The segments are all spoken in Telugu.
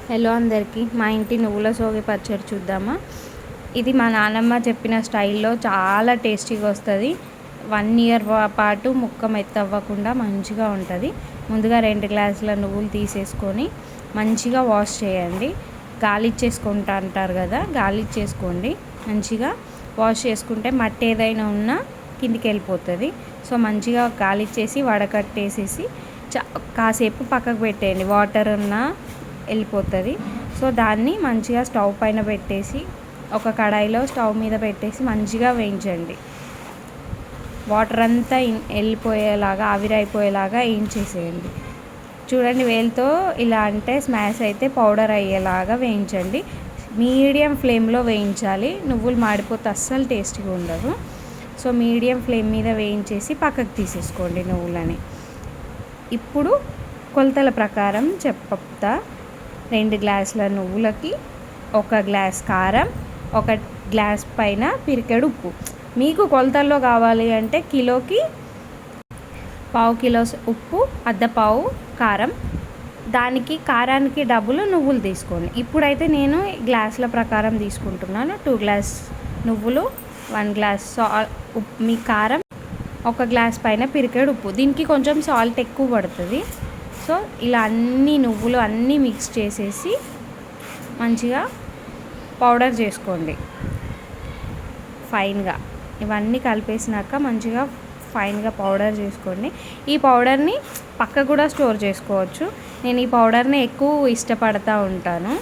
హలో అందరికీ, మా ఇంటి నువ్వుల సోగి పచ్చడి చూద్దామా. ఇది మా నాన్నమ్మ చెప్పిన స్టైల్లో చాలా టేస్టీగా వస్తుంది. 1 ఇయర్ పాటు ముక్క మెత్తవ్వకుండా మంచిగా ఉంటుంది. ముందుగా 2 గ్లాసుల నువ్వులు తీసేసుకొని మంచిగా వాష్ చేయండి. గాలిచ్చేసుకుంటా అంటారు కదా, గాలిచ్చేసుకోండి. మంచిగా వాష్ చేసుకుంటే మట్టి ఏదైనా ఉన్నా కిందికి వెళ్ళిపోతుంది. సో మంచిగా గాలిచ్చేసి వడకట్టేసేసి కాసేపు పక్కకు పెట్టేయండి. వాటర్ ఉన్నా వెళ్ళిపోతుంది. సో దాన్ని మంచిగా స్టవ్ పైన పెట్టేసి ఒక కడాయిలో స్టవ్ మీద పెట్టేసి మంచిగా వేయించండి. వాటర్ అంతా వెళ్ళిపోయేలాగా, ఆవిరైపోయేలాగా వేయించేసేయండి. చూడండి, వేలుతో ఇలా అంటే స్మాష్ అయితే పౌడర్ అయ్యేలాగా వేయించండి. మీడియం ఫ్లేమ్లో వేయించాలి. నువ్వులు మాడిపోతే అస్సలు టేస్టీగా ఉండదు. సో మీడియం ఫ్లేమ్ మీద వేయించేసి పక్కకు తీసేసుకోండి నువ్వులని. ఇప్పుడు కొలతల ప్రకారం చెప్తా. 2 గ్లాసుల నువ్వులకి 1 గ్లాస్ కారం, 1 గ్లాస్ పైన పిరికెడు ఉప్పు. మీకు కొలతల్లో కావాలి అంటే కిలోకి 1/2 కిలో ఉప్పు, అర్ధపావు కారం, దానికి కారానికి డబ్బులు నువ్వులు తీసుకోండి. ఇప్పుడైతే నేను గ్లాసుల ప్రకారం తీసుకుంటున్నాను. 2 గ్లాస్ నువ్వులు, 1 గ్లాస్ మీ కారం, 1 గ్లాస్ పైన పిరికెడు ఉప్పు. దీనికి కొంచెం సాల్ట్ ఎక్కువ పడుతుంది. సో ఇలా అన్ని నువ్వులు అన్నీ మిక్స్ చేసేసి మంచిగా పౌడర్ చేసుకోండి ఫైన్గా. ఇవన్నీ కలిపేసినాక మంచిగా ఫైన్గా పౌడర్ చేసుకోండి. ఈ పౌడర్ని పక్క కూడా స్టోర్ చేసుకోవచ్చు. నేను ఈ పౌడర్ని ఎక్కువ ఇష్టపడతా ఉంటాను.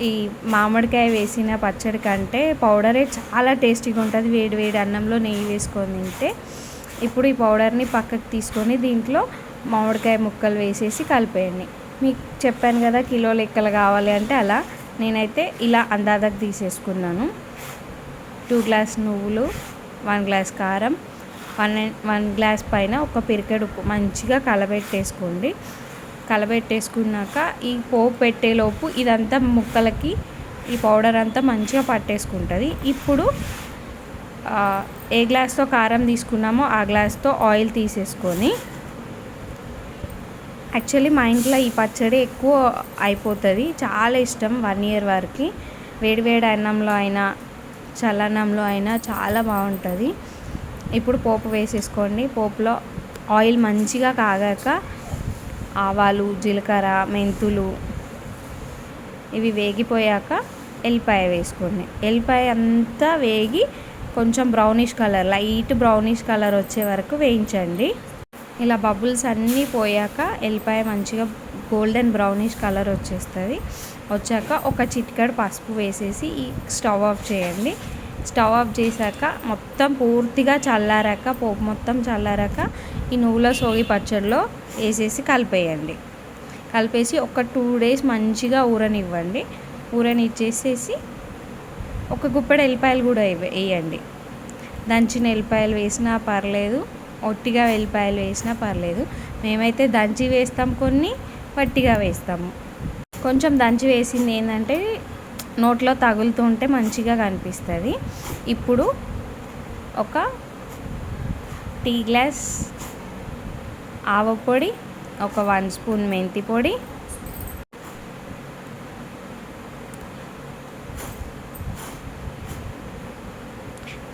ఈ మామిడికాయ వేసిన పచ్చడి కంటే పౌడరే చాలా టేస్టీగా ఉంటుంది. వేడి వేడి అన్నంలో నెయ్యి వేసుకొని తింటే. ఇప్పుడు ఈ పౌడర్ని పక్కకు తీసుకొని దీంట్లో మామిడికాయ ముక్కలు వేసేసి కలిపేయండి. మీకు చెప్పాను కదా కిలో లెక్కలు కావాలి అంటే అలా. నేనైతే ఇలా అందాజకు తీసేసుకున్నాను. 2 గ్లాస్ నువ్వులు, 1 గ్లాస్ కారం, 1 గ్లాస్ పైన 1 పిరికెడు ఉప్పు మంచిగా కలబెట్టేసుకోండి. కలబెట్టేసుకున్నాక ఈ పోపు పెట్టేలోపు ఇదంతా ముక్కలకి ఈ పౌడర్ అంతా మంచిగా పట్టేసుకుంటుంది. ఇప్పుడు ఏ గ్లాస్తో కారం తీసుకున్నామో ఆ గ్లాస్తో ఆయిల్ తీసేసుకొని, యాక్చువల్లీ మా ఇంట్లో ఈ పచ్చడి ఎక్కువ అయిపోతుంది. చాలా ఇష్టం 1 ఇయర్ వరకు. వేడివేడి అన్నంలో అయినా చల్లన్నంలో అయినా చాలా బాగుంటుంది. ఇప్పుడు పోపు వేసేసుకోండి. పోపులో ఆయిల్ మంచిగా కాగాక ఆవాలు, జీలకర్ర, మెంతులు ఇవి వేగిపోయాక ఎల్లిపాయ వేసుకోండి. ఎల్లిపాయ అంతా వేగి కొంచెం brownish colour, light brownish colour వచ్చే వరకు వేయించండి. ఇలా బబుల్స్ అన్నీ పోయాక ఎల్లిపాయ మంచిగా గోల్డెన్ బ్రౌనిష్ కలర్ వచ్చేస్తుంది. వచ్చాక 1 చిటికెడు పసుపు వేసేసి ఈ స్టవ్ ఆఫ్ చేయండి. స్టవ్ ఆఫ్ చేశాక మొత్తం పూర్తిగా చల్లారాక, పోపు మొత్తం చల్లారాక ఈ నువ్వుల సోగి పచ్చడిలో వేసేసి కలిపేయండి. కలిపేసి ఒక 2 డేస్ మంచిగా ఊరనివ్వండి. ఊరనిచ్చేసేసి 1 గుప్పెడు ఎల్లిపాయలు కూడా వేయండి. దంచిన ఎల్లిపాయలు వేసినా పర్లేదు, ఒట్టిగా వెల్లిపాయలు వేసినా పర్లేదు. మేమైతే దంచి వేస్తాం, కొన్ని వట్టిగా వేస్తాము. కొంచెం దంచి వేసింది ఏంటంటే నోట్లో తగులుతుంటే మంచిగా కనిపిస్తుంది. ఇప్పుడు 1 టీ గ్లాస్ ఆవపొడి, 1 స్పూన్ మెంతి పొడి,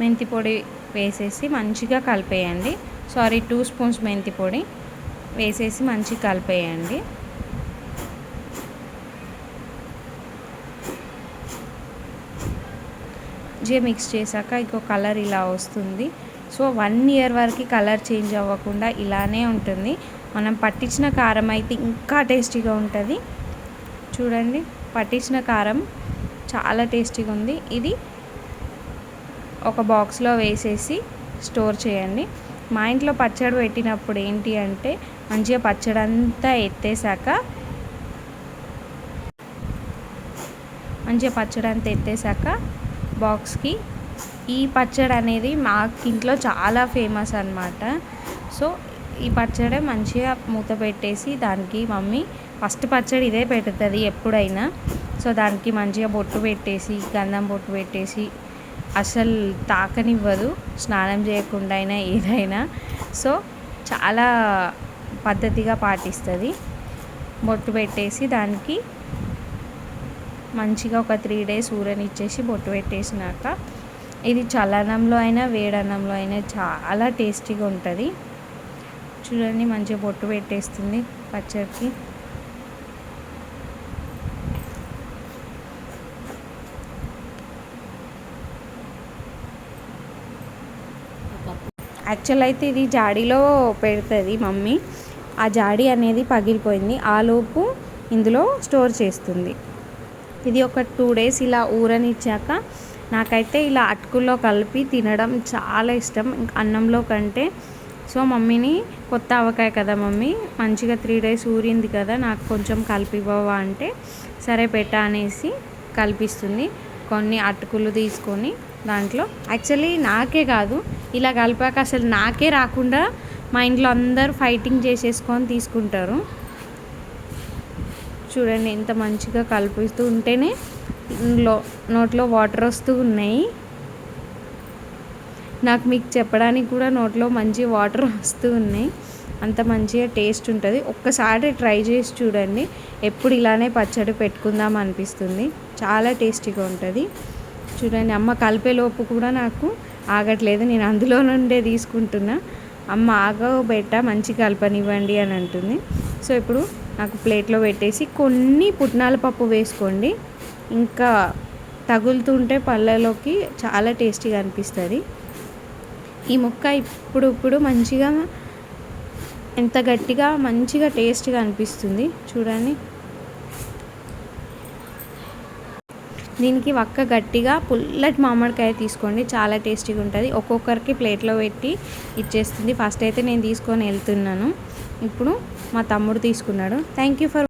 మెంతి పొడి వేసేసి మంచిగా కలిపేయండి. 2 స్పూన్స్ మెంతి పొడి వేసేసి మంచిగా కలిపేయండి. మిక్స్ చేశాక ఇంకో కలర్ ఇలా వస్తుంది. సో 1 ఇయర్ వరకు కలర్ చేంజ్ అవ్వకుండా ఇలానే ఉంటుంది. మనం పట్టించిన కారం అయితే ఇంకా టేస్టీగా ఉంటుంది. చూడండి, పట్టించిన కారం చాలా టేస్టీగా ఉంది. ఇది ఒక బాక్స్లో వేసేసి స్టోర్ చేయండి. మా ఇంట్లో పచ్చడి పెట్టినప్పుడు ఏంటి అంటే మంచిగా పచ్చడి అంతా ఎత్తేసాక బాక్స్కి ఈ పచ్చడి అనేది మా ఇంట్లో చాలా ఫేమస్ అన్నమాట. సో ఈ పచ్చడి మంచిగా మూత పెట్టేసి దానికి మమ్మీ ఫస్ట్ పచ్చడి ఇదే పెడుతుంది ఎప్పుడైనా. సో దానికి మంచిగా బొట్టు పెట్టేసి, గంధం బొట్టు పెట్టేసి అసలు తాకనివ్వదు, స్నానం చేయకుండా అయినా ఏదైనా. సో చాలా పద్ధతిగా పాటిస్తుంది. బొట్టు పెట్టేసి దానికి మంచిగా ఒక 3 days ఊరనిచ్చేసి బొట్టు పెట్టేసినాక ఇది చల్లన్నంలో అయినా వేడన్నంలో అయినా చాలా టేస్టీగా ఉంటుంది. చూడండి మంచిగా బొట్టు పెట్టేస్తుంది పచ్చడికి. యాక్చువల్ అయితే ఇది జాడీలో పెడుతుంది మమ్మీ. ఆ జాడీ అనేది పగిలిపోయింది, ఆలోపు ఇందులో స్టోర్ చేస్తుంది. ఇది ఒక 2 days ఇలా ఊరనిచ్చాక నాకైతే ఇలా అటుకుల్లో కలిపి తినడం చాలా ఇష్టం అన్నంలో కంటే. సో మమ్మీని కొత్త ఆవకాయ కదా మమ్మీ, మంచిగా 3 days ఊరింది కదా, నాకు కొంచెం కలిపివ్వవా అంటే సరే పెట్ట అనేసి కలిపిస్తుంది. కొన్ని అటుకులు తీసుకొని దాంట్లో, యాక్చువల్లీ నాకే కాదు ఇలా కలిపాక అసలు నాకే రాకుండా మా ఇంట్లో అందరూ ఫైటింగ్ చేసేసుకొని తీసుకుంటారు. చూడండి ఎంత మంచిగా కలిపిస్తూ ఉంటేనే నోట్లో వాటర్ వస్తూ ఉన్నాయి. నాకు మీకు చెప్పడానికి కూడా నోట్లో మంచి వాటర్ వస్తూ ఉన్నాయి, అంత మంచిగా టేస్ట్ ఉంటుంది. ఒక్కసారి ట్రై చేసి చూడండి, ఎప్పుడు ఇలానే పచ్చడి పెట్టుకుందాం అనిపిస్తుంది. చాలా టేస్టీగా ఉంటుంది. చూడండి అమ్మ కలిపేలోపు కూడా నాకు ఆగట్లేదు, నేను అందులో నుండే తీసుకుంటున్నా. అమ్మ ఆగబెట్ట మంచి కలపనివ్వండి అని అంటుంది. సో ఇప్పుడు నాకు ప్లేట్లో పెట్టేసి కొన్ని పుట్నాల పప్పు వేసుకోండి, ఇంకా తగులుతుంటే పళ్ళలోకి చాలా టేస్టీగా అనిపిస్తుంది. ఈ ముక్క ఇప్పుడు మంచిగా ఎంత గట్టిగా మంచిగా టేస్ట్గా అనిపిస్తుంది. చూడండి దీనికి ఒక్క గట్టిగా పుల్లటి మామిడికాయ తీసుకోండి, చాలా టేస్టీగా ఉంటుంది. ఒక్కొక్కరికి ప్లేట్లో పెట్టి ఇచ్చేస్తుంది. ఫస్ట్ అయితే నేను తీసుకొని వెళ్తున్నాను, ఇప్పుడు మా తమ్ముడు తీసుకున్నాడు. Thank you for